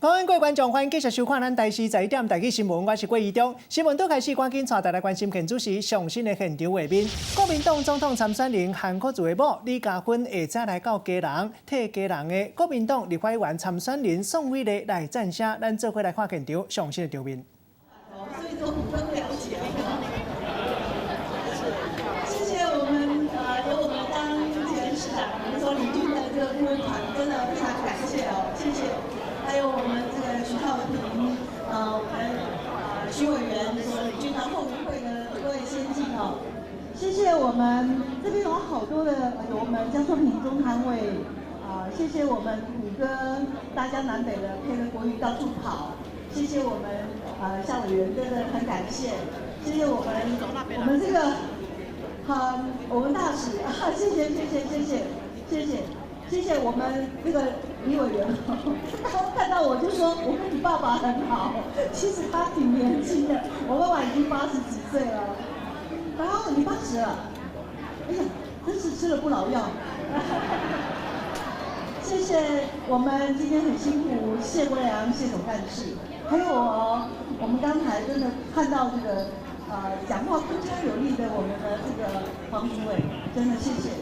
各位观众，欢迎继续收看咱台视11点台记新闻，我是郭怡中。新闻都开始，赶紧带大家关心建主席上新的现场画面。国民党总统参选人韩国瑜的某李嘉芬下早来到家人，替家人的国民党立法委员参选人宋美丽来赞声。咱做伙来看现场上新的场面。所以都不了解。谢谢我们由我们当前市长所领军的这个顾问团，真的非常感谢哦，谢谢。还有我们这个徐浩平，我们徐委员所领军的后援会的各位先进哦，谢谢我们这边有好多的有我们江硕平中摊位，谢谢我们虎哥大江南北的陪着国瑜到处跑。谢谢我们夏委员，真的很感谢。谢谢我们这个我们大使谢谢我们这个李委员。他看到我就说，我跟你爸爸很好。其实他挺年轻的，我爸爸已经80几岁了。然后你80了，哎呀，真是吃了不老药。谢谢我们今天很辛苦谢国良谢总干事。还有我们刚才真的看到这个讲话铿锵有力的我们的这个黄主委，真的谢谢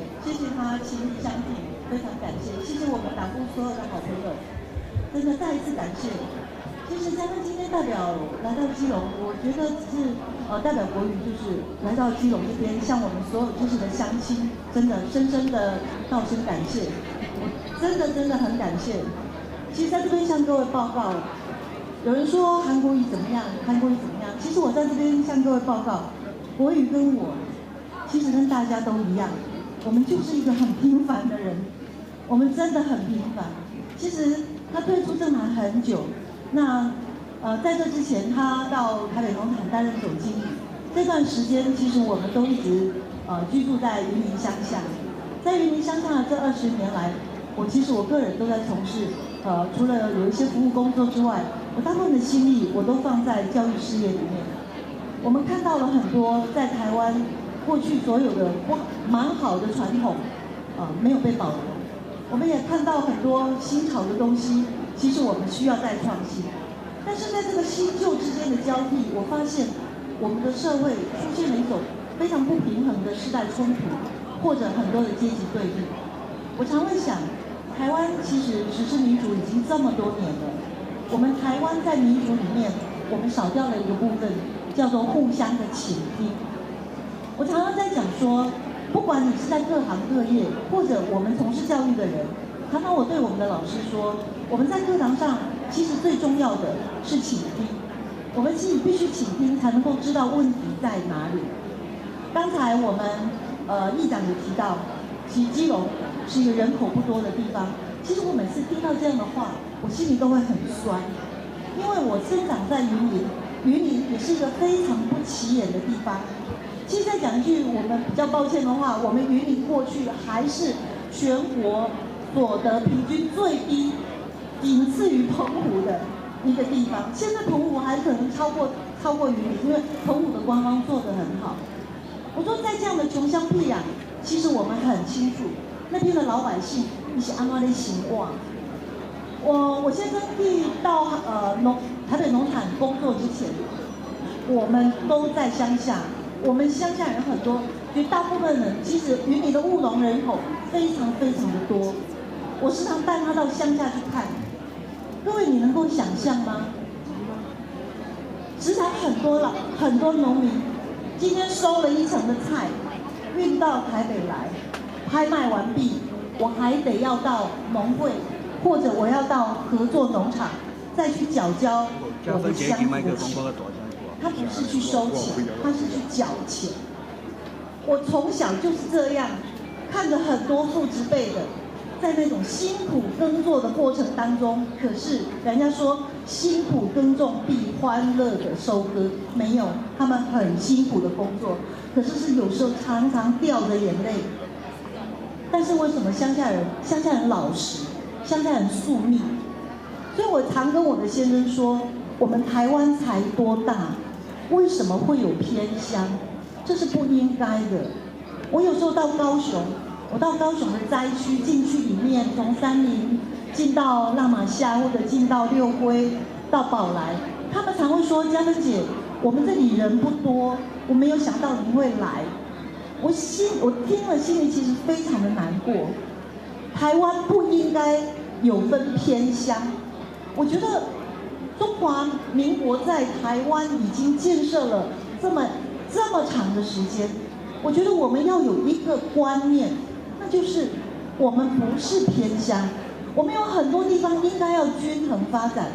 他情义相挺，非常感谢，谢谢我们党部所有的好朋友，真的再一次感谢。其实嘉芬今天代表来到基隆，我觉得只是代表国瑜就是来到基隆这边，向我们所有支持的乡亲，真的深深的道声感谢，我真的很感谢。其实在这边向各位报告。有人说韩国瑜怎么样？其实我在这边向各位报告，国瑜跟我其实跟大家都一样，我们就是一个很平凡的人，我们真的很平凡。其实他退出政坛很久，那在这之前他到台北农场担任总经理，这段时间其实我们都一直居住在云林乡下，在云林乡下的这20年来，我个人都在从事除了有一些服务工作之外。我大部分的心力我都放在教育事业里面。我们看到了很多在台湾过去所有的蛮好的传统，没有被保留。我们也看到很多新潮的东西，其实我们需要再创新。但是在这个新旧之间的交替，我发现我们的社会出现了一种非常不平衡的世代冲突，或者很多的阶级对立。我常会想，台湾其实实施民主已经这么多年了。我们台湾在民主里面，我们少掉了一个部分，叫做互相的倾听。我常常在讲说，不管你是在各行各业，或者我们从事教育的人，常常我对我们的老师说，我们在课堂上其实最重要的是倾听。我们其实必须倾听，才能够知道问题在哪里。刚才我们议长也提到，其实基隆是一个人口不多的地方。其实我每次听到这样的话，我心里都会很酸，因为我生长在云林，云林也是一个非常不起眼的地方。其实再讲一句我们比较抱歉的话，我们云林过去还是全国所得平均最低，仅次于澎湖的一个地方。现在澎湖还可能超过云林，因为澎湖的观光做得很好。我说在这样的穷乡僻壤，其实我们很清楚那边的老百姓一些安怎在生活。我先生到台北农场工作之前，我们都在乡下。我们乡下人很多，绝大部分人其实云林的务农人口非常的多。我时常带他到乡下去看。各位，你能够想象吗？时常很多农民今天收了一层的菜，运到台北来，拍卖完毕，我还得要到农会。或者我要到合作农场，再去缴交我的箱子的钱。他不是去收钱，他是去缴钱。我从小就是这样，看着很多父执辈的，在那种辛苦耕作的过程当中，可是人家说辛苦耕种必欢乐的收割，没有，他们很辛苦的工作，可是有时候常常掉着眼泪。但是为什么乡下人老实？乡下人宿命，所以我常跟我的先生说，我们台湾才多大，为什么会有偏乡？这是不应该的。我有时候到高雄，我到高雄的灾区进去里面，从山林进到拉玛夏或者进到六龟到宝来，他们常会说：“嘉芬姐，我们这里人不多，我没有想到你会来。”我听了心里其实非常的难过。台湾不应该有分偏乡，我觉得中华民国在台湾已经建设了这么长的时间，我觉得我们要有一个观念，那就是我们不是偏乡，我们有很多地方应该要均衡发展。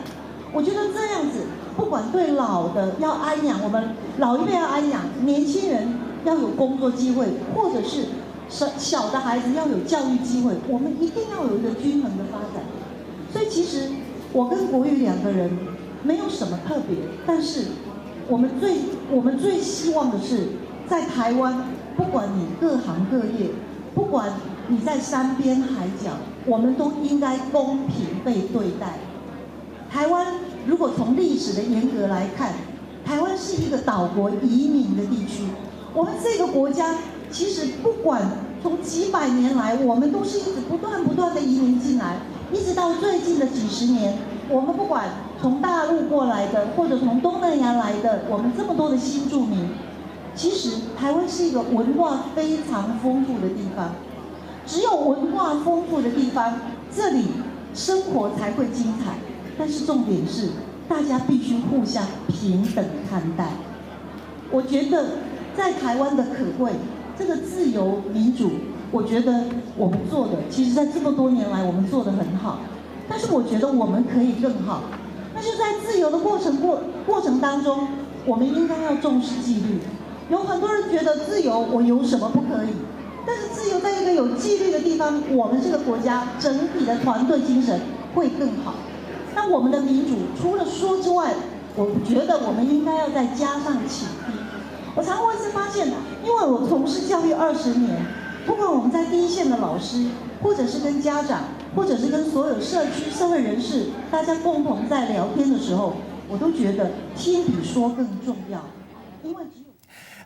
我觉得这样子，不管对老的要安养，我们老一辈要安养，年轻人要有工作机会，或者是小的孩子要有教育机会，我们一定要有一个均衡的发展。所以其实我跟国瑜两个人没有什么特别，但是我们最希望的是，在台湾，不管你各行各业，不管你在山边海角，我们都应该公平被对待。台湾如果从历史的严格来看，台湾是一个岛国移民的地区。我们这个国家其实不管从几百年来，我们都是一直不断的移民进来，一直到最近的几十年，我们不管从大陆过来的，或者从东南亚来的，我们这么多的新住民，其实台湾是一个文化非常丰富的地方。只有文化丰富的地方，这里生活才会精彩。但是重点是，大家必须互相平等看待。我觉得在台湾的可贵，这个自由民主，我觉得我们做的，其实在这么多年来我们做得很好。但是我觉得我们可以更好。那就在自由的过程当中，我们应该要重视纪律。有很多人觉得自由我有什么不可以？但是自由在一个有纪律的地方，我们这个国家整体的团队精神会更好。那我们的民主除了说之外，我觉得我们应该要再加上启迪。我常会是发现，因为我从事教育20年，不管我们在第一线的老师，或者是跟家长，或者是跟所有社区社会人士，大家共同在聊天的时候，我都觉得听比说更重要，因为只有。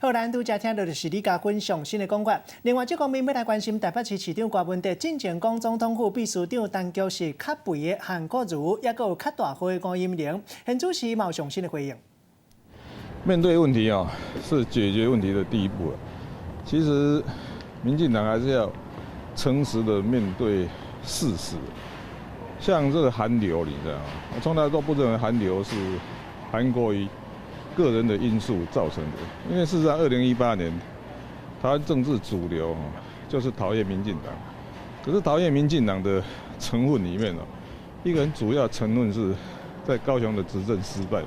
好，咱拄则听到就是李家芬上新的讲法。另外，这方面要来关心台北市市长郭文哲进前讲总统府秘书长当局是较肥的韩国瑜，也有较大号的高音玲，现主席有上新的回应。面对问题是解决问题的第一步。其实，民进党还是要诚实的面对事实。像这个韩流，你知道吗？我从来都不认为韩流是韩国瑜个人的因素造成的，因为事实上，2018年台湾政治主流就是讨厌民进党，可是讨厌民进党的成分里面一个很主要成分是在高雄的执政失败，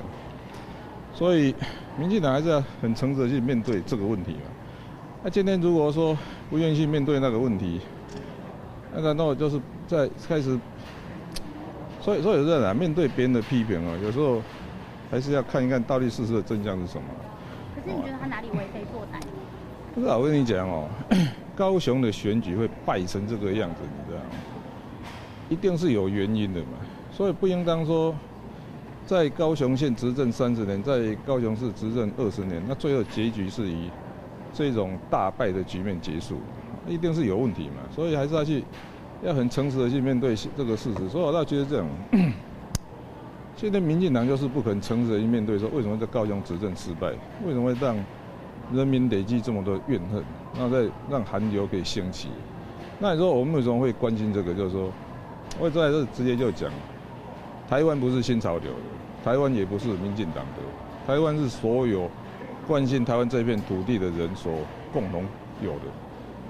所以民进党还是要很诚实的去面对这个问题嘛。那今天如果说不愿意去面对那个问题，那难道就是在开始？所以有这样面对别人的批评有时候还是要看一看到底事实的真相是什么。可是你觉得他哪里为非作歹？不是，我跟你讲高雄的选举会败成这个样子，你知道吗？一定是有原因的嘛。所以不应当说在高雄县执政30年，在高雄市执政20年，那最后结局是以这种大败的局面结束，一定是有问题嘛。所以还是要很诚实的去面对这个事实。所以我倒觉得这样。现在民进党就是不肯诚实的去面对，说为什么在高雄执政失败，为什么会让人民累积这么多怨恨，然后再让韩流可以兴起。那你说我们为什么会关心这个？就是说，我在这直接就讲，台湾不是新潮流的，台湾也不是民进党的，台湾是所有关心台湾这片土地的人所共同有的。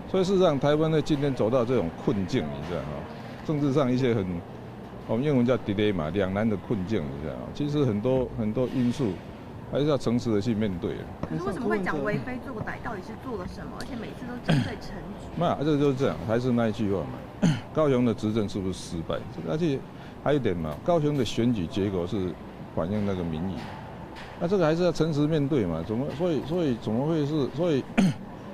所以事实上，台湾在今天走到这种困境，你知道吗？政治上一些我们英文叫 dilemma 两难的困境，你知道吗？其实很多因素还是要诚实的去面对。可是为什么会讲为非作歹？到底是做了什么？而且每次都针对陈菊。那这就是这样，还是那一句话嘛。高雄的执政是不是失败？而且还有一点嘛，高雄的选举结果是反映那个民意，那这个还是要诚实面对嘛。所以怎么会是？所以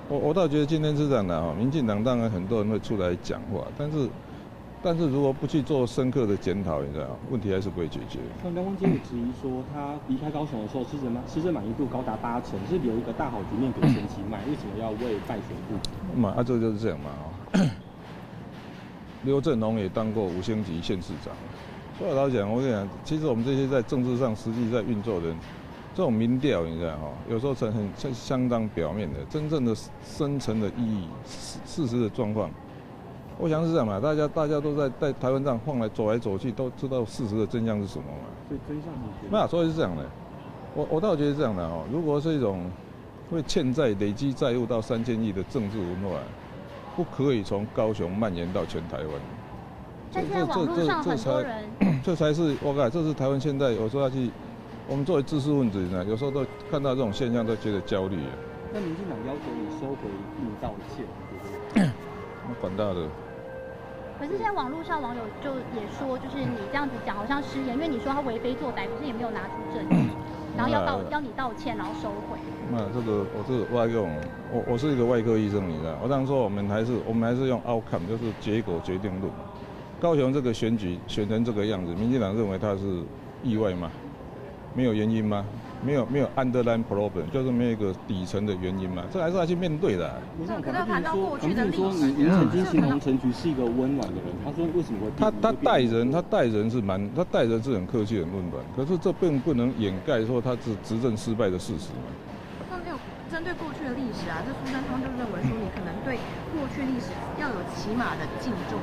我倒觉得今天是这样的民进党当然很多人会出来讲话，但是如果不去做深刻的检讨，你知道，问题还是不会解决。那梁文杰也质疑说，他离开高雄的时候，施政满意度高达80%，是留一个大好局面给前期卖，为什么要为败选部？这就是这样嘛刘振龙也当过5星级县市长。所以老实讲，我跟你讲，其实我们这些在政治上实际在运作的人，这种民调，你知道哈，有时候相当表面的，真正的深层的意义、事实的状况，我想是这样嘛。大家都在台湾上走来走去，都知道事实的真相是什么嘛。所以真相你觉得？那所以是这样的，我倒觉得是这样的哦。如果是一种会欠债、累积债务到3000亿的政治文化，不可以从高雄蔓延到全台湾。但现在网络上很多人，这才是我感觉，这是台湾现在有时候要去，我们作为知识分子呢，有时候都看到这种现象都觉得焦虑。那民进党要求你收回并道歉，那管他的。可是现在网络上网友就也说，就是你这样子讲好像失言，因为你说他为非作歹，可是也没有拿出证据，然后要你道歉，然后收回。那这个外用，我是一个外科医生，你知道，我当时说我们还是用 outcome， 就是结果决定论。高雄这个选举选成这个样子，民进党认为它是意外吗？没有原因吗？没有 underlying problem， 就是没有一个底层的原因嘛，这还是要去面对的。可是谈到过去的历史，您曾经形容陈菊是一个温暖的人，他说为什么会？他待人是很客气很温暖，可是这并不能掩盖说他是执政失败的事实嘛。那针对过去的历史啊，这苏贞昌就认为说你可能对过去历史要有起码的敬重。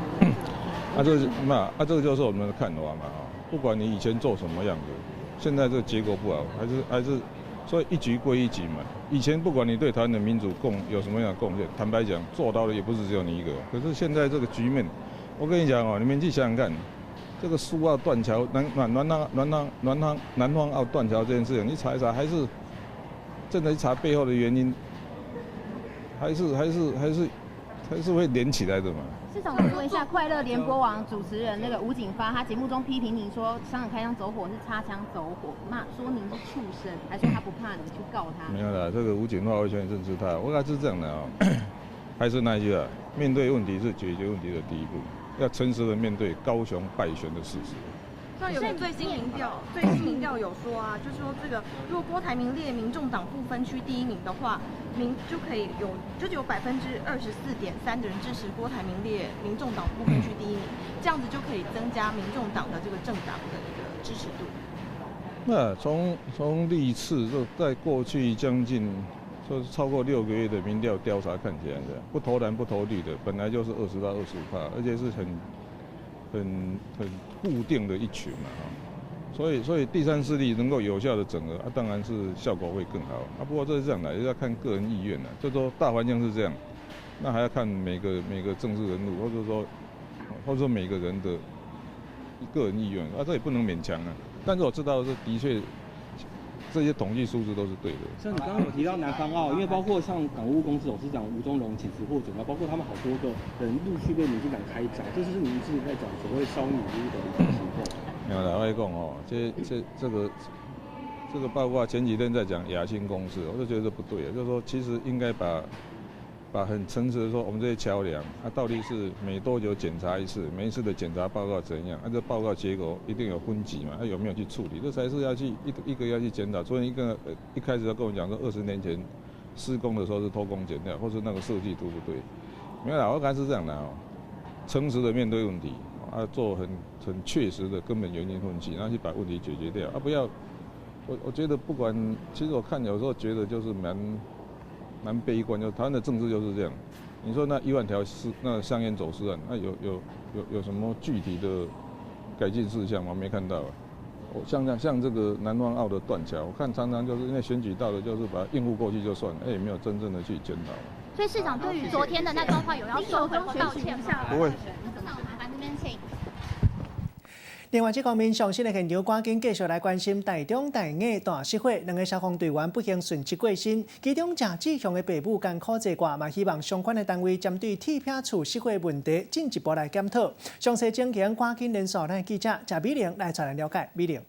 这个就是我们的看法嘛啊，不管你以前做什么样子，现在这个结果不好，还是，所以一局归一局嘛。以前不管你对台湾的民主有什么样的贡献，坦白讲做到的也不是只有你一个。可是现在这个局面，我跟你讲哦，你们去想想看，这个苏澳断桥、南方澳断桥这件事情，你查一查，还是真的去查背后的原因，还是会连起来的嘛。市长，我问一下，快乐联播网主持人那个吴景发，他节目中批评您说香港开枪走火是擦枪走火，说您是畜生，还说他不怕你去告他。没有啦，这个吴景发完全认识他，我感觉是这样的啊，还是那一句啊，面对问题是解决问题的第一步，要诚实的面对高雄败选的事实。那有最新民调有说啊，就是说这个如果郭台铭列民众党不分区第一名的话，就可以有24.3%的人支持郭台铭列民众党不分区第一名，这样子就可以增加民众党的这个政党的一个支持度。那从历次就在过去将近就是超过6个月的民调调查看起来的，不投蓝不投绿的，本来就是20%到25%，而且是很固定的一群嘛啊，所以第三势力能够有效的整合啊，当然是效果会更好啊。不过这是这样的，要看个人意愿的，就说大环境是这样，那还要看每个政治人物，或者说每个人的个人意愿啊，这也不能勉强啊。但是我知道是的确。这些统计数字都是对的。像你刚刚有提到南方澳，因为包括像港务公司董事长吴宗荣请辞获准，包括他们好多个人陆续被民进党开闸，这就是民进在讲所谓烧女巫的一个情况。没有啦，我讲哦，这个包括前几天在讲亚兴公司，我就觉得不对啊，就是说其实应该把很诚实的说，我们这些桥梁，它到底是每多久检查一次，每一次的检查报告怎样，这报告结果一定有分级嘛，它有没有去处理，这才是要去一个要去检讨。所以一开始要跟我讲说，20年前施工的时候是偷工减料，或是那个设计图不对，没有啦，我感觉是这样的哦，诚实的面对问题，做很确实的根本原因分析，然后去把问题解决掉，不要，我觉得不管，其实我看有时候觉得就是蛮悲观，就台湾的政治就是这样。你说那1万条那香烟走私案，那有什么具体的改进事项吗？没看到啊。我像这个南方澳的断桥，我看常常就是因为选举到了，就是把它应付过去就算了，也没有真正的去检讨。所以市长对于昨天的那段话有要收回或道歉吗？不会。那我麻烦这边请。另外，这方面上新的现场，赶紧继续来关心台中大雅大失火，2个消防队员不幸殉职过身，其中郑志雄的爸母艰苦坐挂，嘛希望相关的单位针对铁片厝失火问题进一步来检讨。详细情形，赶紧联络咱的记者贾美玲来带来了解。美玲。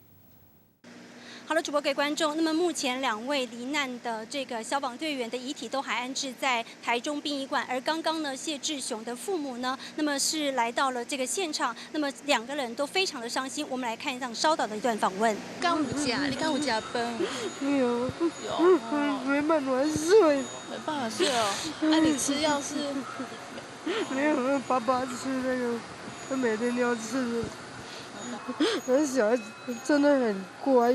好了，主播各位观众，那么目前2位罹难的这个消防队员的遗体都还安置在台中殡仪馆，而刚刚呢，谢志雄的父母呢，那么是来到了这个现场，那么2个人都非常的伤心。我们来看一场稍早的一段访问。刚有吃，你刚有吃饭？没有，没办法睡，没办法睡哦。那你吃药是？没有，爸爸吃那个他每天都要吃。那小孩子真的很乖。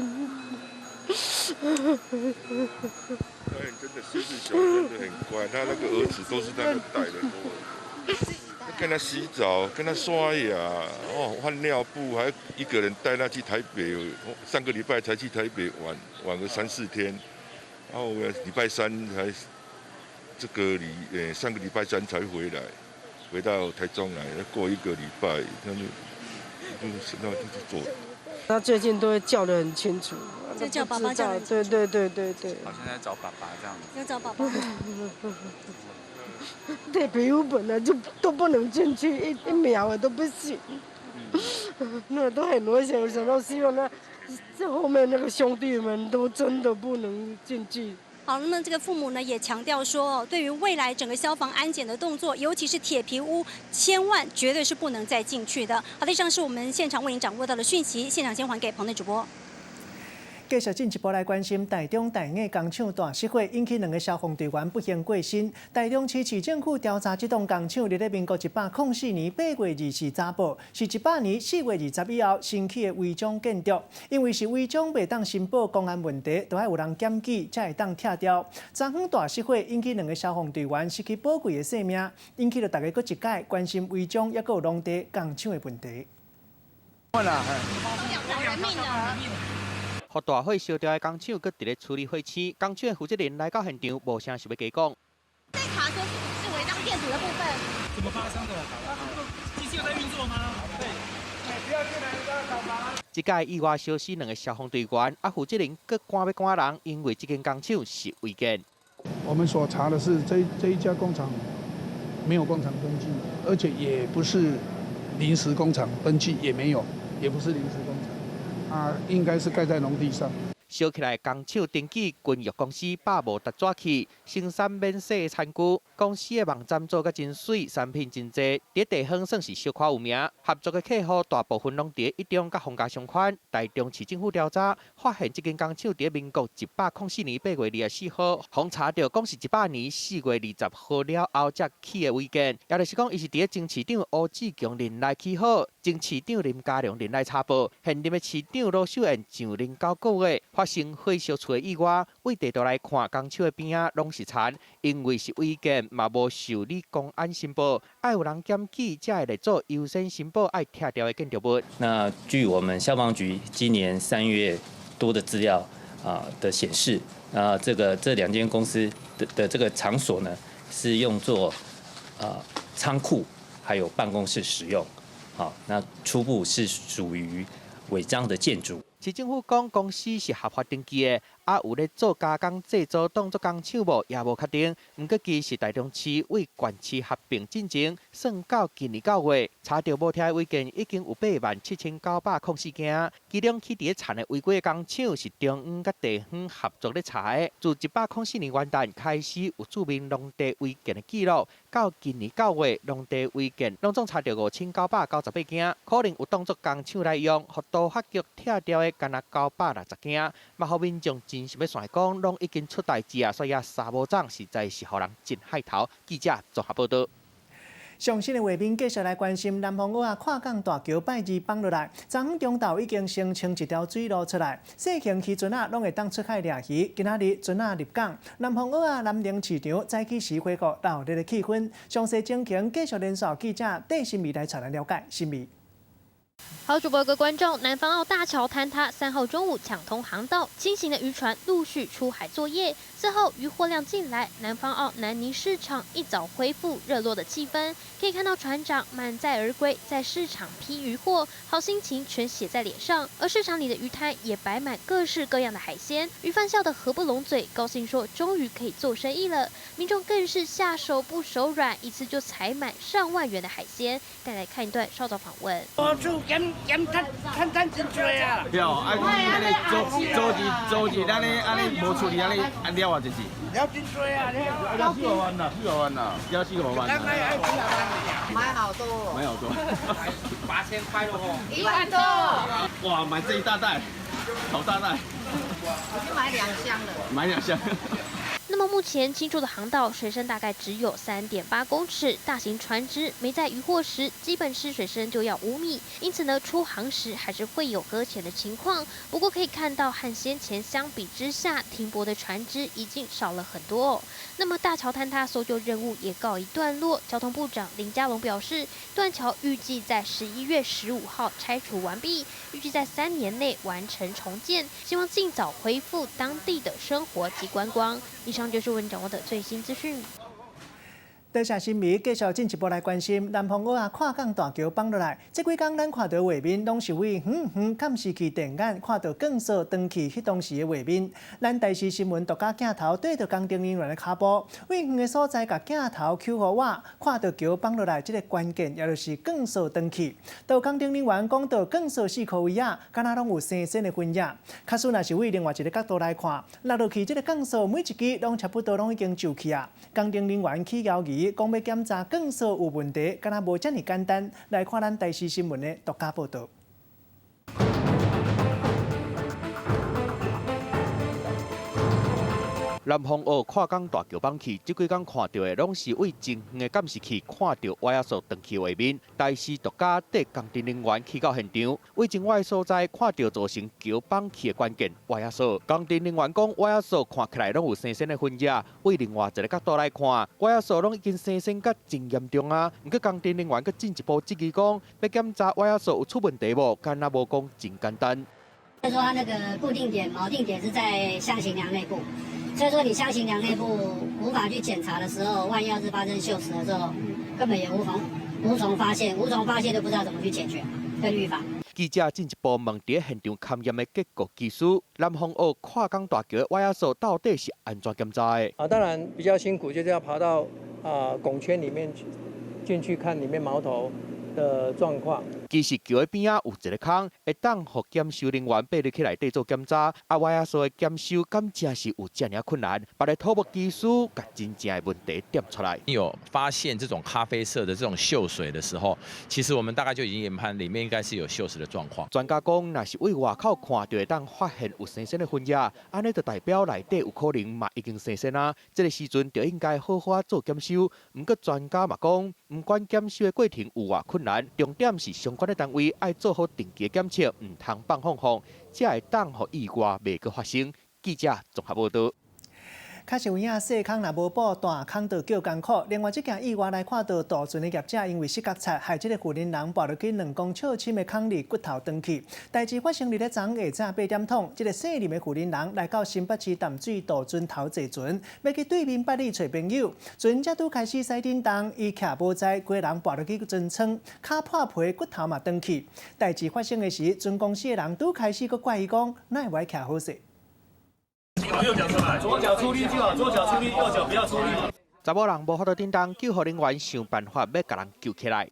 真的狮子熊真的很乖，他那个儿子都是他们带的，跟他洗澡，跟他刷牙，换尿布，还一个人带他去台北，上个礼拜才去台北玩个3-4天，然后礼拜三才上个礼拜三才回到台中来，过1个礼拜，他就做。他最近都会叫得很清楚，就叫爸爸叫得很清楚。对。好像在找爸爸这样子。要找爸爸。对，皮肤本来就都不能进去，一秒都不行。那都很危险，我想到希望这后面那个兄弟们都真的不能进去。好，那么这个父母呢也强调说，对于未来整个消防安检的动作，尤其是铁皮屋，千万绝对是不能再进去的。好，以上是我们现场为您掌握到的讯息，现场先还给棚内主播。继续进一步来关心台中大雅工厂大失火，引起2个消防队员不幸过身。台中市市政府调查，这栋工厂伫民国104年8月24日查埔，是18年4月21号新起的违章建筑。因为是违章未当申报公安问题，就要有人检举才会当拆掉。昨昏大失火，引起2个消防队员失去宝贵的性命，引起了大家搁一届关心违章也搁有农地工厂的问题。互大火烧掉的工厂，搁伫咧处理火气。工厂的负责人来到现场，无啥想要加讲。这卡车是违章电阻的部分。怎么发生的？机器有在运作吗？对。不要进来，不要搞麻烦。这届意外烧死2个消防队员，负责人搁赶人，因为这间工厂是违建。我们所查的是这一家工厂没有工厂登记，而且也不是临时工厂，登记也没有，也不是临时工厂。应该是盖在农地上。烧起来工厂登记军药公司把无达抓去，生产免洗餐具。公司的网站做甲真水，产品真济，伫地方算是小可有名。合作的客户大部分拢伫一中甲皇家商圈。台中市政府调查发现，这间工厂伫民国104年8月24号，封查到讲是18年4月20号了后才起的违建。也就是讲，伊是伫前市长吴志强任内起好，前市长林佳龙任内查报，现任的市长罗秀燕上任9个月。发生火烧厝的意外，为地图来看，工厂的边仔拢是残，因为是违建，嘛无受理公安申报，爱有人检举，才会来做优先申报爱拆掉的建筑物。那据我们消防局今年3月多的资料的显示，这2间公司的这个场所呢，是用作仓库还有办公室使用，好，那初步是属于违章的建筑。市政府讲公司是合法登记的，有咧做加工制作当作工厂无，也无确定。毋过其是台中市为县市合并进程，算到今年9月，查到无贴违建已经有87904件，其中起伫产的违规的工厂是中央甲地方合作咧查的。自104年元旦开始有注明农地违建的记录，到今年9月，农地违建拢总查到5998件，可能有当作工厂来用，互都发局拆掉的。干那960件，嘛，互民众真是要想讲，拢已经出代志啊，所以沙无涨实在是互人真害头。记者综合报道。上新的画面继续来关心南方澳跨港大桥拜二放落来，昨昏中昼已经生清一条水路出来，小型渔船拢会当出海掠鱼。今仔日船入港，南方澳南宁市场早起时恢复热烈的气氛。详细情形继续连线记者戴新美来采来了解。新美。好，主播各位观众，南方澳大桥坍塌，3号中午抢通航道，轻型的渔船陆续出海作业。4号渔获量进来，南方澳南宁市场一早恢复热络的气氛。可以看到船长满载而归，在市场批渔获，好心情全写在脸上。而市场里的鱼摊也摆满各式各样的海鲜，鱼贩笑得合不拢嘴，高兴说终于可以做生意了。民众更是下手不手软，一次就采满上万元的海鲜。带来看一段稍早访问。减摊真多啊！对哦，安尼做一安尼无处理安尼了偌济钱？了真多啊！了400万呐，400万呐，了400万。买好多。买好多。8000块了哦。1万多。哇，买这一大袋，好大袋。我就买2箱了。买2箱。那么目前清楚的航道水深大概只有3.8公尺，大型船只没在渔获时，基本是水深就要5米，因此呢，出航时还是会有搁浅的情况。不过可以看到，和先前相比之下，停泊的船只已经少了很多哦。那么大桥坍塌搜救任务也告一段落，交通部长林佳龙表示，断桥预计在11月15号拆除完毕，预计在3年内完成重建，希望尽早恢复当地的生活及观光。以上就是我们掌握的最新资讯。多谢新闻，继续进一步来关心南方澳啊跨港大桥放落来。这几天咱看到画面，拢是为监视器电眼看到更少登去迄当时的画面。咱台视新闻独家镜头对着工程人员的脚步，为远的所在，甲镜头扣互我，看到桥放落来，这个关键也就是更少登去。到工程人员讲到更少4颗位啊，敢若拢有新鲜的分野。假使若是为另外一个角度来看，落落去这个更少每一支拢差不多拢已经就去啊。工程人员去摇疑。讲要检查更少有问题，敢若无遮尔简单。来看咱台视新闻的独家报道。南方澳跨港大桥放弃，这几天看到的拢是为前远的监视器看到歪亚索登去画面。台视独家带工程人员去到现场，为前歪所在看到造成桥放弃的关键歪亚索。工程人员讲，歪亚索看起来拢有新鲜的分野。为另外一个角度来看，歪亚索拢已经新鲜甲真严重啊。不过工程人员佮进一步质疑讲，要检查歪亚索有出问题无，敢若无讲真简单。所以说它那个固定点、锚定点是在箱型梁内部。所以说，你箱型梁内部无法去检查的时候，万一要是发生锈蚀的时候，根本也无从发现，无从发现就不知道怎么去解决跟预防。记者进一步问伫现场勘验的结构技术，南方澳跨港大桥的歪亚索到底是安怎检查的？当然比较辛苦，就是要爬到拱圈里面进去看里面锚头的状况。其实桥的边仔有一个坑，会当互检修人员爬入去内底做检查。歪亚索的检修敢真是有这样困难？别个土木技师把真正的问题点出来。有发现这种咖啡色的这种锈水的时候，其实我们大概就已经研判里面应该是有锈蚀的状况。专家讲，若是为外口看到会当发现有新鲜的分野，安尼就代表内底有可能嘛已经新鲜啊。这个时阵就应该好好做检修。不过专家嘛讲，不管检修的过程有偌困难，重点是相关的单位爱做好定期检测，唔通放放放，才会当互意外袂阁发生。记者综合报道。确实有影细坑若无补，大坑就叫艰苦。另外，这件意外来看到大船的业者因为失角擦，害这个富人人跋落去2公尺深的坑里，骨头断去。代志发生伫咧昨下早8点钟，这个姓林的富人人来到新北市淡水渡船头坐船，要去对面八里找朋友。船才拄开始驶叮当，伊徛无在，规人跋落去船舱，脚破皮，骨头嘛断去。代志发生的时，船公司的人拄开始佫怪伊讲，哪会徛好势？右脚出来，左脚出力就好，左脚出力，右脚不要出力。查某人无法度叮当，救护人员想办法要甲人救起来。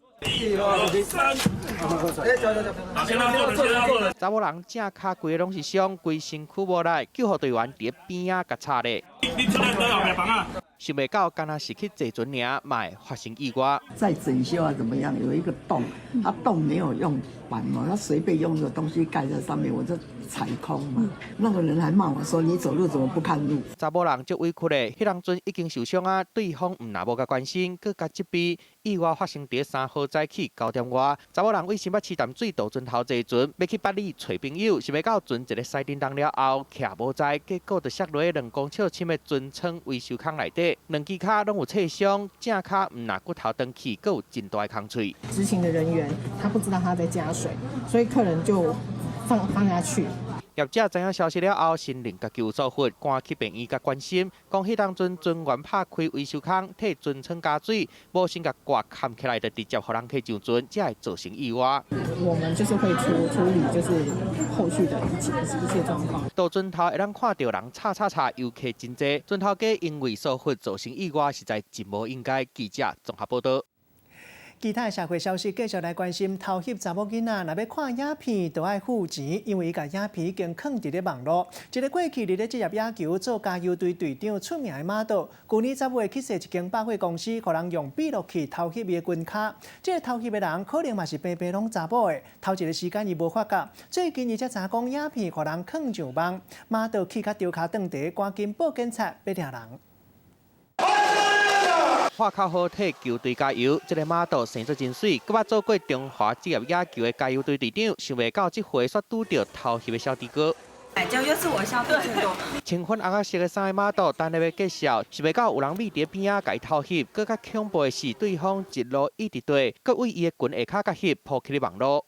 查某人正脚规拢是伤，规身躯无力，救护队员伫边仔甲插咧。想袂到，敢若是去坐船尔，嘛会发生意外。在整修啊怎么样？有一个洞，它洞没有用板哦，它随便用一个东西盖在上面，我就踩空嘛。那个人还骂我说：“你走路怎么不看路？”查某人足委屈咧，迄人船已经受伤啊，对方唔若无甲关心，佮甲责备。意外发生伫3号早起9点外，查某人为新北市淡水渡船头坐船，要去八里找朋友，想袂到船一个驶叮当了后，徛无在，结果就摔落2公尺深的船舱维修坑内底。2支脚拢有刺伤，正脚唔拿骨头断去，佮有真大的空脆。执勤的人员他不知道他在加水，所以客人就放下去。业者知影消息了后，先令甲救助费赶去病院甲关心，讲迄当阵船员拍开维修坑，替船舱加水，无先甲挂冚起来，就直接互人去上船，才会造成意外。我们就是会处理就是后续的一切状况。渡船头会当看到人叉，游客真济，船头家因为疏忽造成意外，实在真无应该。记者综合报道。其他的社会消息继续来关心，偷翕查某囡仔，若要看影片，就要付钱，因为伊甲影片已经放伫咧网络。一个过去伫咧职业野球做加油队队长出名的model，去年10月去设一间百货公司，互人用闭路器偷翕伊的军卡。这个偷翕的人可能嘛是平平拢查某的，头一个时间伊无发觉，最近伊才查讲影片互人放上网，model去甲丢卡断地，赶紧报警察要抓人。化靠好替球队加油。这个马道生做真水，佮捌做过中华职业野球的加油队队长，想袂到这回煞拄到头翕的小弟哥。 这就是我消费最多。穿粉红色的衫的马道，等下要介绍，想袂到有人秘伫边仔甲伊偷翕，更较恐怖的是，对方一路一直对，佮为伊的裙下骹甲翕抛起咧网络。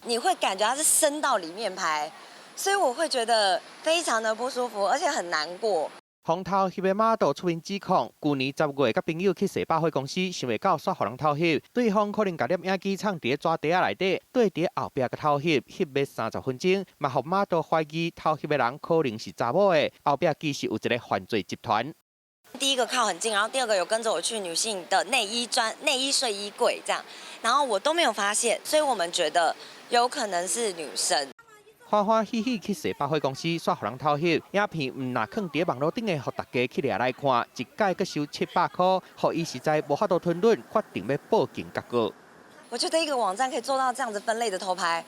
你会感觉他是伸到里面拍，所以我会觉得非常的不舒服，而且很难过。 风偷翕的马道出面指控，去年10月，甲朋友去洗百货公司，想袂到煞互人偷翕，对方可能甲摄影机藏伫纸袋内底，对伫后壁甲偷翕，翕要30分钟，嘛互马道怀疑偷翕的人可能是查某的，后壁其实有一个犯罪集团。第一个靠很近，然后第二个有跟着我去女性的内衣睡衣柜这样，然后我都没有发现，所以我们觉得有可能是女生。 欢欢喜喜去洗百货公司，煞互人偷翕，影片唔若放伫网络顶的，互大家去掠来看，一届阁收700块，互伊实在无法度吞忍，决定要报警结果。我觉得一个网站可以做到这样子分类的偷拍，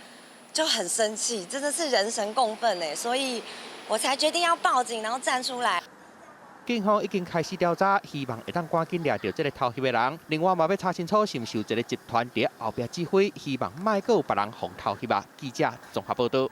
就很生气，真的是人神共愤哎，所以我才决定要报警，然后站出来。 警方已经开始调查，希望会当赶紧抓到这个偷翕的人。另外，嘛要查清楚是毋是有一个集团伫后壁指挥，希望莫阁有别人互偷翕啊。记者综合报道。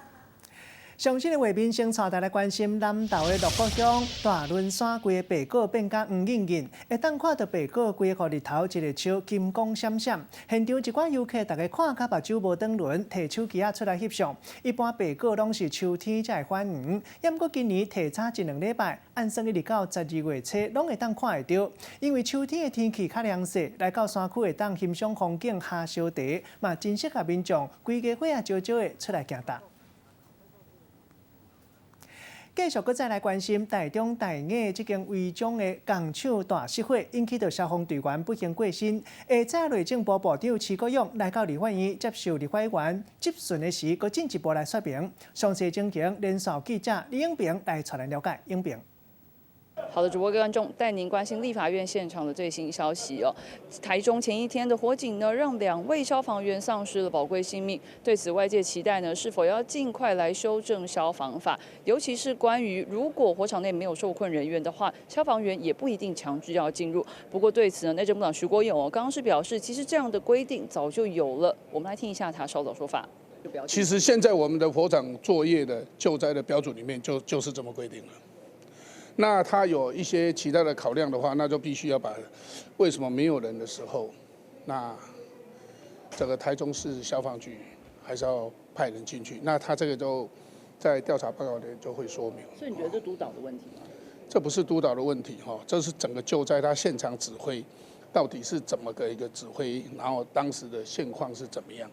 上新的画面先带大家关心南投的鹿谷乡大轮山规个白果变甲黄硬硬，会当看到白果规个日头一个树金光闪闪。现场一寡游客大家看甲目睭无转轮，摕手机出来翕相。一般白果拢是秋天才会发黄，也毋过今年提早1-2礼拜，按算一直到12月初拢会当看会到。因为秋天的天气较凉爽，来到山区会当欣赏风景、下烧茶，嘛真适合民众规家伙啊少少的出来行踏。 继续，搁再来关心台中大雅这间违章的工厂大失火，引起到消防队员不幸过身。下早内政部部长徐国勇来到立法院接受立法员质询的时，搁进一步来说明。详细情形，连线记者李永平来带咱了解。永平。 好的，主播各位观众，带您关心立法院现场的最新消息哦。台中前一天的火警呢，让2位消防员丧失了宝贵性命。对此，外界期待呢，是否要尽快来修正消防法，尤其是关于如果火场内没有受困人员的话，消防员也不一定强制要进入。不过对此呢，内政部长徐国勇刚刚是表示，其实这样的规定早就有了。我们来听一下他稍早说法。其实现在我们的火场作业的救灾的标准里面就是这么规定了。 那他有一些其他的考量的话，那就必须要把为什么没有人的时候，那这个台中市消防局还是要派人进去。那他这个就在调查报告里就会说明。所以你觉得这督导的问题吗？这不是督导的问题哈，这是整个救灾他现场指挥到底是怎么个一个指挥，然后当时的现况是怎么样，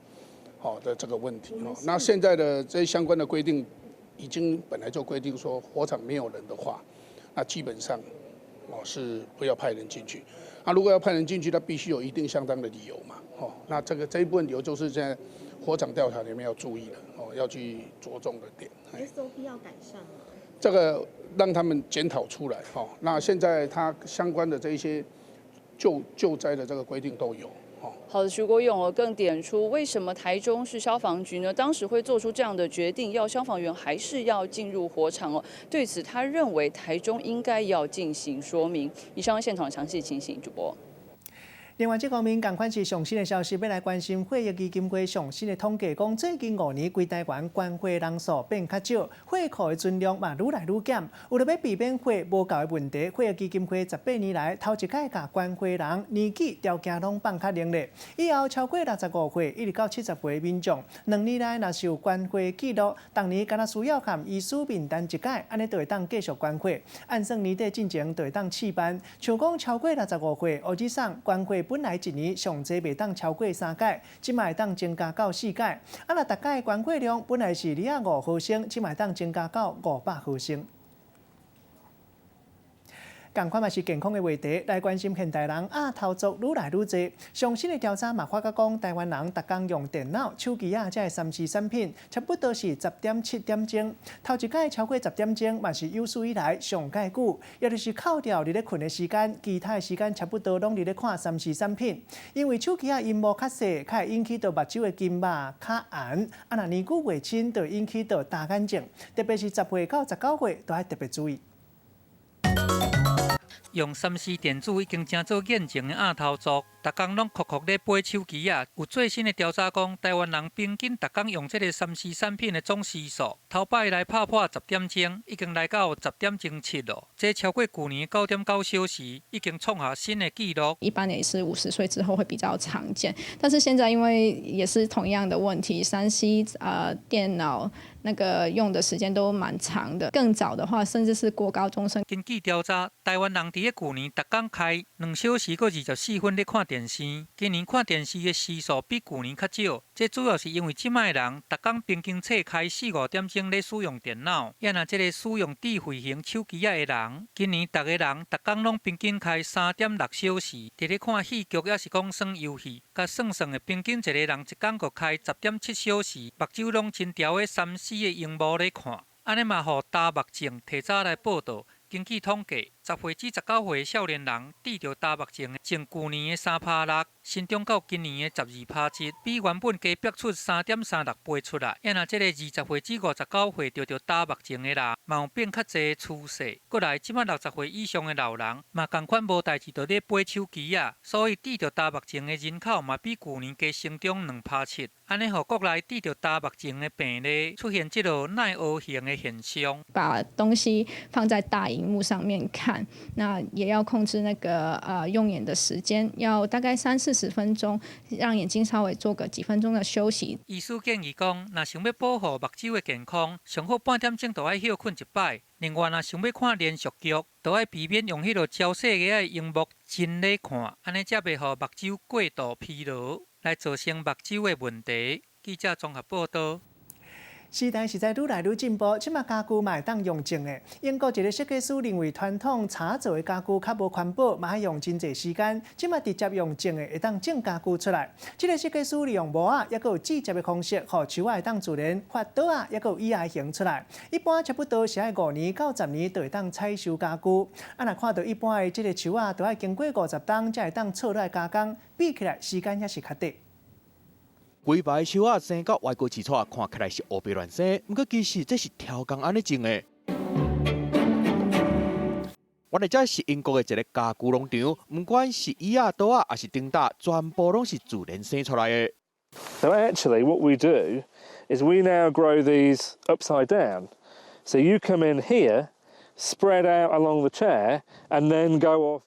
好的这个问题哈。那现在的这些相关的规定已经本来就规定说，火场没有人的话。 那基本上，是不要派人进去。那如果要派人进去，他必须有一定相当的理由嘛。那这一部分理由就是现在火场调查里面要注意的，要去着重的点。SOP 要改善吗？这个让他们检讨出来。那现在他相关的这一些救灾的这个规定都有。 好的，徐国勇更点出为什么台中市消防局呢当时会做出这样的决定，要消防员还是要进入火场哦。对此，他认为台中应该要进行说明。以上现场详细情形，主播。 另外，这方面同款是上新的消息，要来关心火药基金会上新的统计，讲最近5年规台湾关火人数变较少，火库的存量嘛愈来愈减。为了要避免火无够的问题，火药基金会18年来头一届甲关火人年纪条件拢放较凌厉，以后超过65岁一直到70岁的民众，2年来若是有关火记录，当年敢若需要含医师面谈一届，安尼就会当继续关火。按算年底进前就会当试办，像讲超过65岁或以上关火。 本来一年上济袂当超过3届，即卖当增加到4届。啊，若大届关火量本来是205毫升，即卖当增加到500毫升。同款嘛是健康的话题，来关心现代人亚头族愈来愈多。上新的调查嘛发觉讲，台湾人逐工用电脑、手机啊，这3C 产品，差不多是10.7点钟。头一届超过10点钟，嘛是有史以来上介久。也就是扣掉你咧困的时间，其他的时间差不多拢伫咧看3C 产品。因为手机啊，荧幕较细，较会引起到目睭的金肉较红，啊，若年久月深，就引起到大眼睛。特别是10岁到19岁，都要特别注意。用3C 电子已经真做验证的鸭头族，逐工拢酷酷咧飞手机啊！有最新的调查讲，台湾人平均逐工用这个3C 产品的总时数，头摆来拍破10点钟，已经来到10点钟7了。这超过去年9.9小时，已经创下新的纪录。一般也是50岁之后会比较常见，但是现在因为也是同样的问题，3C 电脑那个用的时间都蛮长的。更早的话，甚至是国高中生。根据调查，台湾人伫去年逐工开2小时过24分咧看电视，今年看电视的时数比去年较少。这主要是因为即卖人逐工平均册开4-5点钟咧使用电脑，也若这个使用智慧型手机的人，今年逐个人逐工拢平均开3.6小时，伫咧看戏剧也是讲算游戏，甲算的平均一个人一工阁开10.7小时，目睭拢真调的3C 的荧幕咧看，安尼嘛，互焦目症提早来报道。根据统计，10岁至19岁的少年人治着焦目症的，从去年的3%新中到今年的12%，比原本加逼出3.36倍出来。也若这个20岁至59岁得着焦目症的人，嘛有变较侪的趋势。过来，即马60岁以上的老人，嘛同款无代志，就咧买手机啊。所以治着焦目症的人口嘛比去年加成长2%。安尼，互国内治着焦目症的病例出现这个耐熬型的现象。把东西放在大荧幕上面看，那也要控制那个用眼的时间，要大概30-40分钟，让眼睛稍微做个几分钟的休息。医师建议讲，若想要保护目睭的健康，上好半点钟就要休困一摆。另外，若想要看连续剧，就要避免用迄个照射的荧幕真咧看，安尼才袂互目睭过度疲劳，来造成目睭的问题。记者综合报道。时代实在愈来愈进步，即马家具嘛会当用净的。英国一个设计师认为，传统茶做的家具较无环保，嘛要用真侪时间。即马直接用净的，会当种家具出来。这个设计师利用模啊，也有直接的方式，互树啊会当自然发倒啊，也有椅仔形出来。一般差不多是爱5年到10年，就会当采收家具。若看到一般的这个树啊，都要经过50冬，才会当做落来加工，比起来时间也是较短。规排树啊生到外国起错，看起来是乌白乱生，不过其实这是挑工安尼种的。我哋这是英国的一个家具农场，不管是椅啊、刀啊，还是顶搭，全部拢是自然生出来的。So actually, what we do is we now grow these upside down. So you come in here, spread out along the chair, and then go off.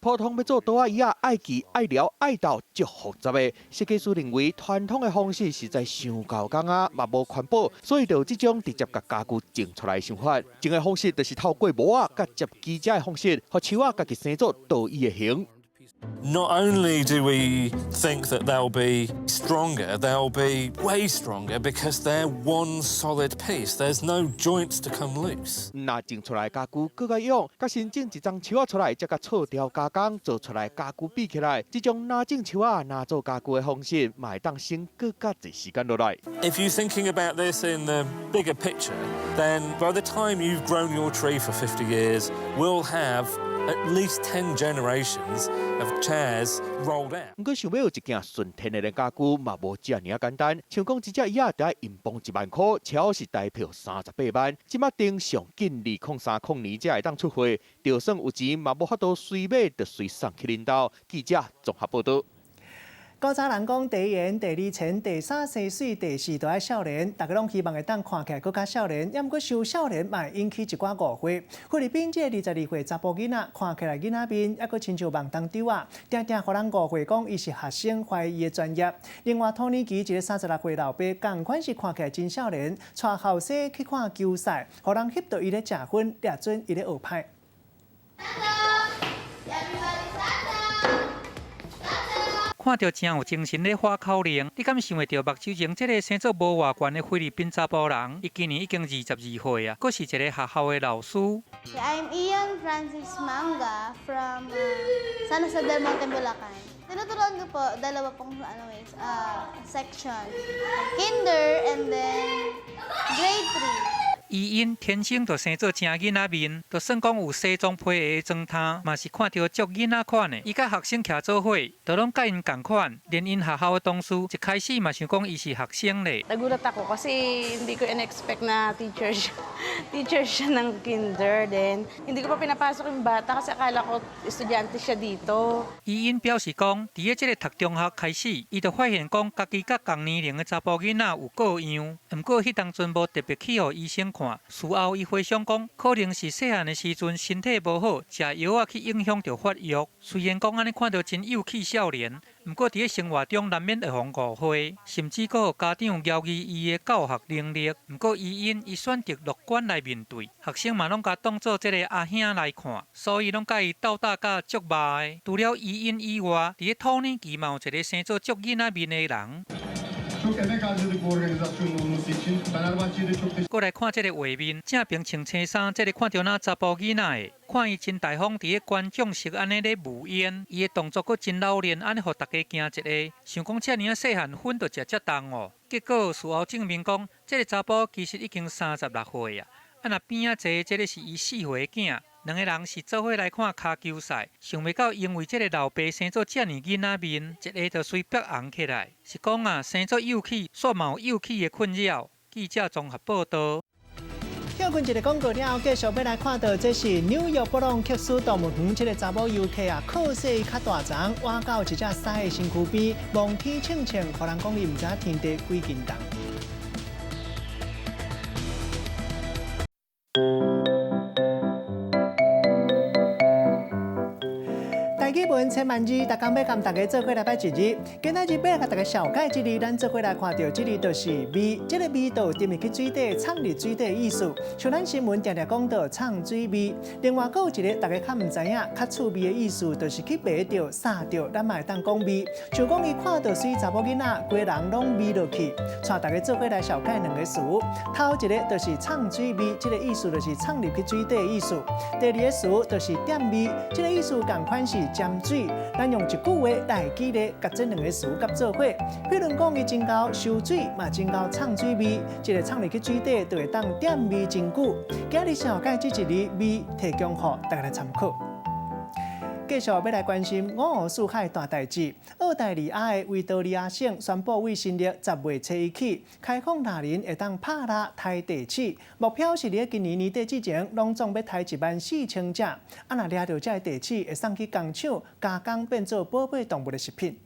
普通要做刀啊椅啊，爱锯、爱撩、爱斗，足复杂的。设计师认为传统的方式实在伤高工啊，嘛无环保，所以就有这种直接甲家具种出来的想法。种的方式就是透过模啊甲接机架的方式，互树啊家己生做倒椅的形。Not only do we think that they'll be stronger, they'll be way stronger because they're one solid piece. There's no joints to come loose. 那种出来家具更加用，甲新种一张树啊出来，再甲错雕加工做出来家具比起来，这种哪种树啊哪做家具的方式，嘛会当省更加侪时间落来。If you're thinking about this in the bigger picture, then by the time you've grown your tree for 50 years, we'll have at least 10 generations of chairs rolled out. 不过想要有一件纯天然的家具，嘛无遮尔简单。像讲一只椅仔，得银磅1万块，超是台票38万。即马顶上近2003年才会当出货，就算有钱，嘛无法度随买，就随送去领导。记者综合报道。古早人讲，第一言、第二钱、第三生水、第四都爱少年，大家拢希望会当看起来更加少年，也毋过受少年嘛会引起一寡误会。菲律宾这22岁查甫囡仔，看起来囡仔面，还佫亲像梦当丢啊，定定互人误会讲伊是学生，怀疑伊的专业。另外，土耳其一个36岁老爸，同款是看起来真少年，带后生去看球赛，互人翕到伊咧食薰，掠准伊咧学派。看到真有精神咧发口令，你敢想会到目睭前这个生做无偌悬的菲律宾查甫人？伊今年已经22岁啊，佫是一个学校的老师。I'm Ian Francis Manga from San Jose del Monte, Bulacan. Tinuturuan ko po dalawa pong section, Kinder and then Grade 3. 伊因天生就生做正囡仔面，就算讲有西装皮的装摊，嘛是看到足囡仔款的。伊甲学生徛做伙，就拢甲因同款，连因学校的同事一开始嘛想讲伊是学生咧。Nagulat ako kasi hindi ko in-expect na teacher siya ng kinder. Then hindi ko pa pinapasok yung bata kasi akala ko estudyante siya dito. 伊因表示讲，伫个即个读中学开始，伊就发现讲家己甲同年龄的查甫囡仔有各样，毋过迄当阵无特别去互医生看。事后伊回想讲，可能是细汉的时阵身体无好，食药啊去影响着发育。虽然讲安尼看到真幼气少年，毋过伫个生活中难免会互误会，甚至阁有家长怀疑伊的教学能力。毋过伊选择乐观来面对，学生嘛拢甲当做即个阿兄来看，所以拢甲伊斗打甲足骂的。除了伊因以外，伫个土年期嘛有一个生做足囡仔面的人。过来看这个画面，正平穿青衫，这个看到那查甫囡仔的，看伊真大方，伫个观众席安尼咧舞烟，伊的动作阁真老练，安尼互大家惊一下。想讲遮尔啊细汉粉就食遮重哦，结果事后证明讲，这个查甫其实已经36岁啊。啊，若边仔坐，这个是伊4岁的囝。两个人是做伙来看骹球赛，想袂到因为这个老爸生做遮尔囡仔面，一个就随白红起来。是讲啊，生做幼气，煞嘛有幼气的困扰。记者综合报道。休困一个广告了，继续要来看到，这是纽约布朗克斯动物园这个查某游客啊，靠势较大丛，挖到一只狮的身躯边，望天庆庆，互人讲伊唔知天地几斤重。基本千万字，大家要跟大家做伙来摆一日。今仔日要来甲大家小解一日，咱做伙来看到这里就是味，这个味道踮入去水底，藏入水底的意思。像咱新闻常常讲到藏水味，另外还有一个大家较唔知影、较趣味的意思，就是去买着、杀着，咱嘛会当讲味。像讲伊看到水查某囡仔，规人拢味落去。带大家做伙来小解两个词。头一个就是藏水味，这个意思就是藏入去水底的意思。第二个词就是点味，这个意思同款是。沾水，咱用一句话来举例，甲这两个词夹做伙。比如讲，伊真够收水，嘛真够藏水味，一个藏入去水底，就会当点味真久。今日小解这一日味提供予大家来参考。继续要来关心五湖四海大代志。澳大利亚的维多利亚省宣布，为新历10月初一起，开放哪人会当拍蜡抬地鼠，目标是伫今年年底之前，拢总要抬14000只。啊，若抓到这地鼠，会送去工厂加工，变做宝贝动物的食品。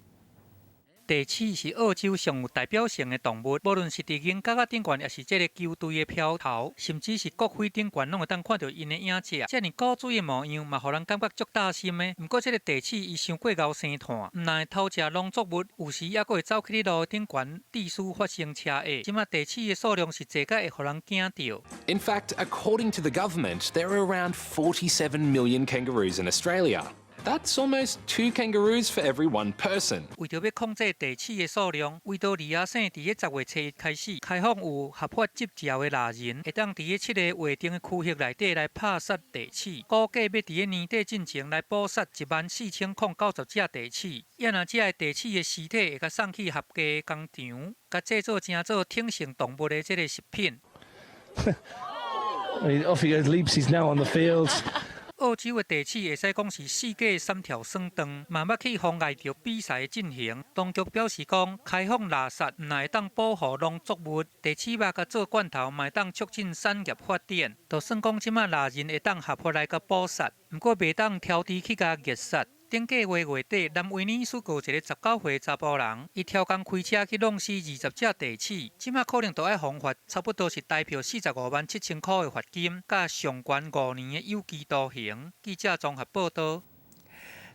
地鼠是澳洲上有代表性的动物，无论是伫眼角啊顶悬，也是这个球队的飘头，甚至是国徽顶悬，拢会当看到因的影子。这样古锥的模样，嘛，互人感觉足大心的。不过，这个地鼠伊伤过高生炭，唔但会偷食农作物，有时也阁会走去路顶悬地处发生车祸。即马地鼠的数量是侪甲会互人惊到。In fact, according to the government, there are around 47 million kangaroos in Australia. That's almost 2 kangaroos for every 1 person. 为着要控制地鼠的数量，维多利亚省伫个10月初一开始开放有合法执照的蜡人，会当伫个7个划定的区域内底来拍杀地鼠。估计要伫个年底进前来捕杀14090只地鼠。也若这地鼠的尸体会甲送去合格的工厂，甲制作成做挺性动物的这个食品。Off he goes, leaps. He's now on the field. 澳洲的地鼠会使讲是世界3条酸肠，嘛要去妨碍着比赛的进行。当局表示讲，开放垃圾唔会当保护农作物，地鼠肉甲做罐头嘛会当促进产业发展。就算讲即马蜡人会当合法来甲捕杀，不过袂当挑猪去甲虐杀。顶个月底，南威尼斯有一个19岁查甫人，伊超工开车去弄死20只地鼠，即马可能都要罚款，差不多是台票457000块的罚金，甲上悬5年的有期徒刑。记者综合报道。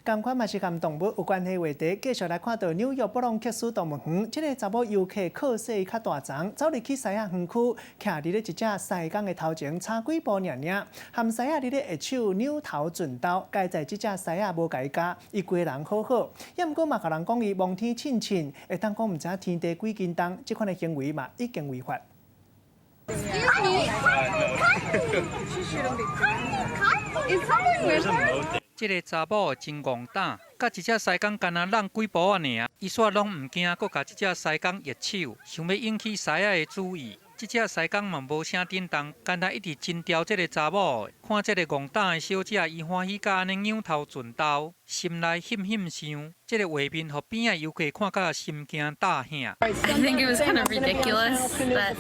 同款嘛是跟动物有关系话题，继续来看到纽约布朗克斯动物园，这个查某游客靠势较大丛，走入去狮仔园区，徛伫咧一只狮公的头前，插几步尔，含狮仔伫咧下手扭头转刀，该在这只狮仔无甲伊咬，伊规人好好。也毋过嘛，甲人讲伊望天庆庆，会当讲毋知天地几斤重，这款的行为嘛已经违法。这个查某真戆胆，甲一只狮公干那让几步啊尔，伊煞拢毋惊，阁甲一只狮公热手，想要引起狮仔的注意。这只西港嘛无啥震动，干那一直真调这个查某的。看这个戇胆的小姐，伊欢喜甲安尼仰头转头，心内险想。这个画面，互边仔游客看甲心惊大吓。I think it was kind of ridiculous that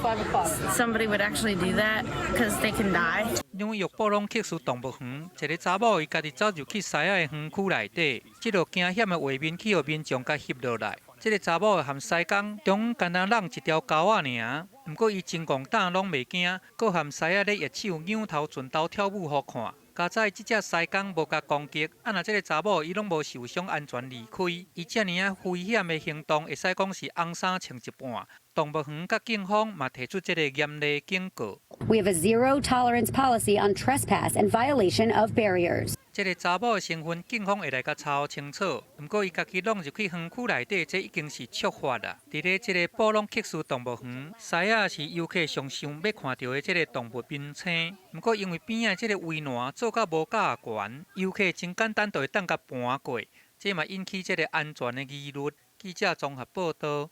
somebody would actually do that because they can die. 纽约布隆克斯动物园，一个查某伊家己走入去西仔的园区内底，这落惊险的画面去互民众甲翕落来。这个查某含西港中间单弄一条狗仔尔，不过伊真戆胆拢袂惊，搁含西仔咧热手仰头转头跳舞互看。加在这只西港无甲攻击，若这个查某伊拢无受伤，安全离开。伊遮尔危险的行动，会使讲是红衫穿一半。动物园甲警方嘛提出这个严厉警告。We have a zero tolerance policy on trespass and violation of barriers. 这个查某的身份，警方会来甲查清楚。不过伊家己弄入去园区内底，这已经是触法啦。伫咧这个布隆克斯动物园，西仔是游客上想要看到的这个动物名称。不过因为边仔这个围栏做甲无够悬，游客真简单就会当甲搬过，这嘛引起这个安全的疑虑。记者综合报道。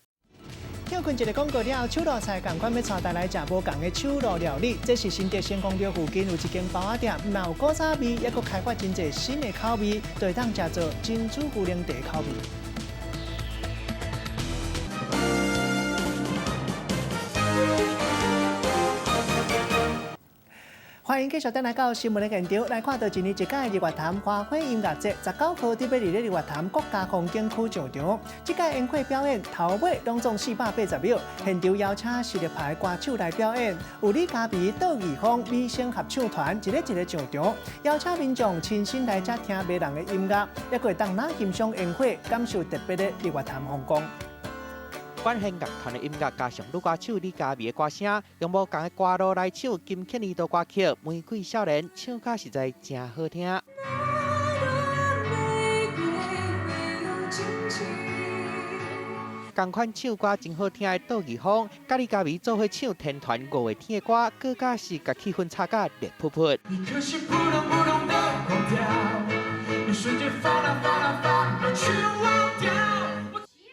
休困一个广告了，手路菜同款要带大来食无共的手路料理。这是新竹先锋庙附近有一间包仔店，唔有古早味，也阁开发真侪新的口味，就会当食做珍珠牛奶茶口味。欢迎继续登来到新闻的现场，来看到一年一届的日月潭花卉音乐节，19号特别伫咧日月潭国家风景区上场。这届烟火表演头尾拢总480秒，现场邀请实力派歌手来表演，有李嘉薇、杜琪峰、美声合唱团一个上场，邀请民众亲身来遮听迷人的音乐，也可以当咱欣赏烟火，感受特别的日月潭风光。管弦乐团的音乐加上女歌手李嘉薇的歌声，用无共的歌路来唱金曲年度歌曲《玫瑰少年》，唱甲实在真好听。同款唱歌真好听的杜琪峰，甲李嘉薇做伙唱天团5月天的歌，更加是甲气氛炒甲热扑扑。你可是扑通扑通的狂跳，一瞬间放浪放浪放浪去忘掉。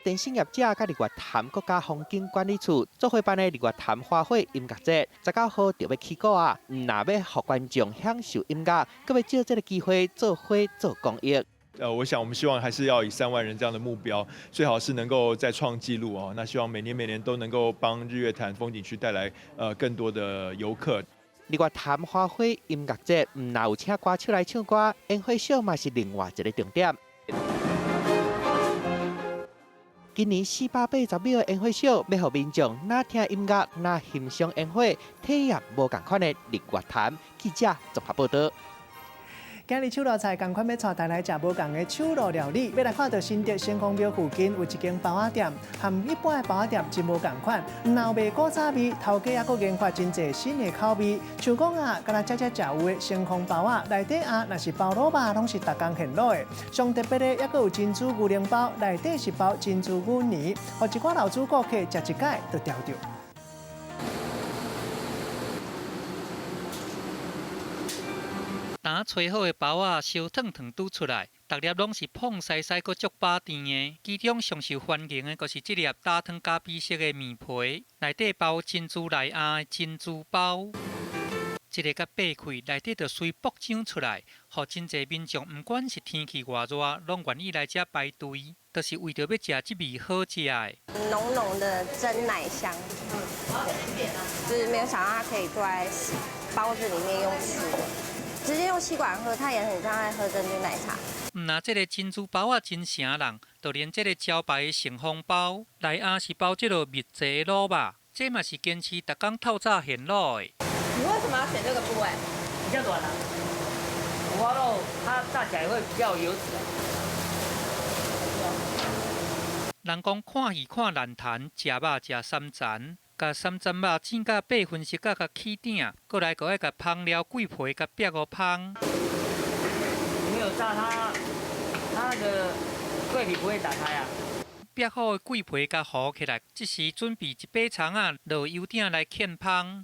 电信业者甲日月潭国家风景管理处做伙办的日月潭花卉音乐节，19号就要起鼓啊！唔若要互观众享受音乐，阁要借这个机会做花做公益。我想我们希望还是要以3万人这样的目标，最好是能够再创纪录哦。那希望每年都能够帮日月潭风景区带来更多的游客。日月潭花卉音乐节唔若有请歌手来唱歌，烟火秀嘛是另外一个重点。今年480秒的烟火秀，要互民众哪听音乐哪欣赏烟火，体验无同款的日月潭。记者综合报道。今日手路菜同款要带大来食无共的手路料理，要来看到新竹先锋庙附近有一间包仔店，和一般的包仔店真无共款，唔有卖古早味，头家也阁研发真侪新的口味，像讲啊，敢若食有的先锋包仔，内底啊若是包卤肉，拢是逐工现卤的。上特别的，也阁有珍珠牛奶包，内底是包珍珠牛泥，互一寡老主顾客食一摆就调着。打吹好的包仔烧烫烫拄出来，逐粒拢是碰西西搁足饱甜的。其中上受欢迎的，就是这粒打汤咖啡色的面皮，内底包珍珠内鸭的珍珠包。一个甲掰开，内底就随爆浆出来，互真侪民众不管是天气偌热，拢愿意来遮排队，就是为着要食这味好食的。浓浓的真奶香，就是没有想到它可以坐在包子里面用吃的。直接用吸管喝，它也很像在喝珍珠奶茶。那这个珍珠包啊，真成人，就连这个招牌的盛丰包，内鸭是包这个蜜汁卤肉，这嘛是坚持逐工透早现卤的。你为什么要选这个部位？比较软啊，五花肉它炸起来会比较有脂。人讲看戏看烂坛，食肉食3层。甲3层肉煎甲8分熟，甲起鼎，过来搁爱甲烹料桂皮甲煸个烹。没有炸它那个桂皮不会打开啊。煸好的桂皮甲糊起来，这时准备一把葱啊，落油鼎来芡烹。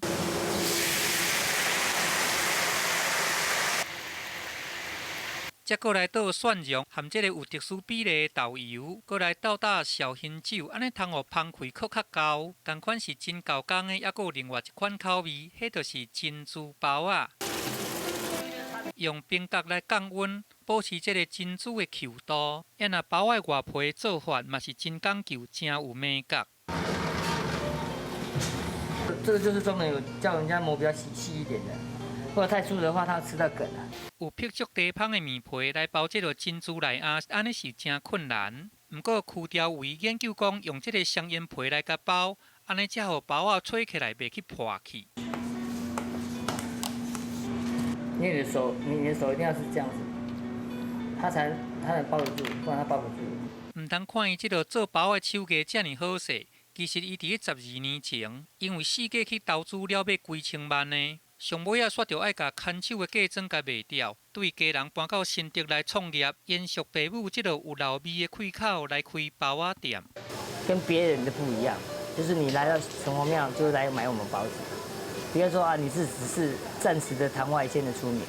再过来倒蒜蓉含这个有特殊比例的豆油，过来倒打绍兴酒，安尼通互芳开壳较厚。同款是真厚工的，还有另外一款口味，迄就是珍珠包仔。用冰角来降温，保持这个珍珠的 Q 度。也那包仔外皮做法嘛是真讲究，真有美感。这个就是专门有叫人家磨比较细一点的，或者太粗的话，它吃到梗啊。有劈足低芳的面皮来包这个珍珠内鸭，安尼是真困难。不过区调位研究讲，用这个双烟皮来甲包，安尼才互包仔吹起来袂去破去。你的手一定要是这样子，它才能包得住，不然它包不住。唔通看伊这个做包的手艺遮尔好势，其实伊伫12年前，因为四界去投资了要几千万呢，上尾煞着爱甲看守的嫁妆甲卖掉，对家人搬到新竹来创业，延续爸母这个有老味的开口来开包仔店。跟别人的不一样，就是你来到城隍庙就来买我们包子。不要说啊，你只是暂时的昙花一现的出名，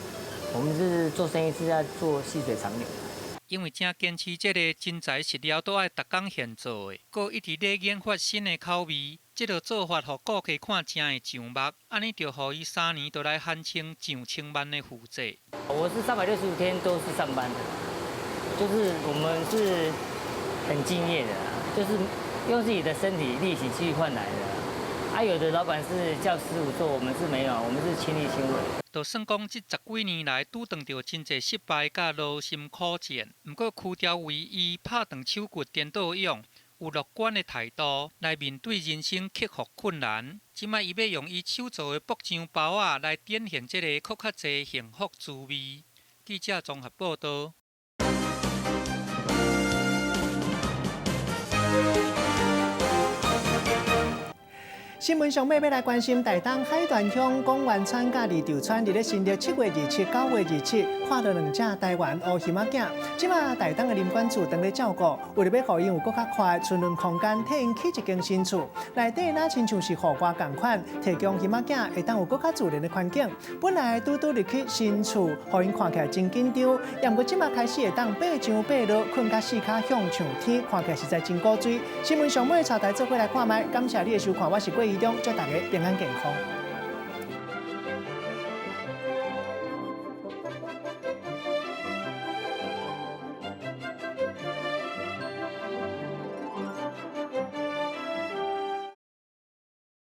我们是做生意是要做细水长流。因为正坚持这个真材实料，都爱逐工现做的，搁一直咧研发新的口味，这个做法，互顾客看真会上目，安尼就互伊3年都来喊清上千万的负债。我是365天都是上班的，就是我们是很敬业的，就是用自己的身体力气去换来的。有的老板是叫师傅做，我们是没有，我们是亲力亲为。就算讲这10几年来拄碰到真侪失败甲劳心苦战，不过区调为伊拍断手骨颠倒勇，有乐观的态度来面对人生克服困难。即摆伊要用伊手做的爆浆包仔来展现这个更较侪幸福滋味。记者综合报道。新闻上尾要来关心台东海端乡公园川甲李兆川，伫咧新历7月27、9月27，看到2只台湾乌雉仔囝。即马台东的林管处当咧照顾，为了要互因有更较快的存轮空间，替因起一间新厝，内底哪亲像是户外同款，提供雉仔囝会当有更较自然的环境。本来拄入去新厝，互因看起来真紧张，也毋过即马开始会当爬上爬落，困甲4脚向上天，看起来实在真古锥。新闻上尾朝台做伙来看卖，感谢你的收看，我是郭。祝大家平安健康。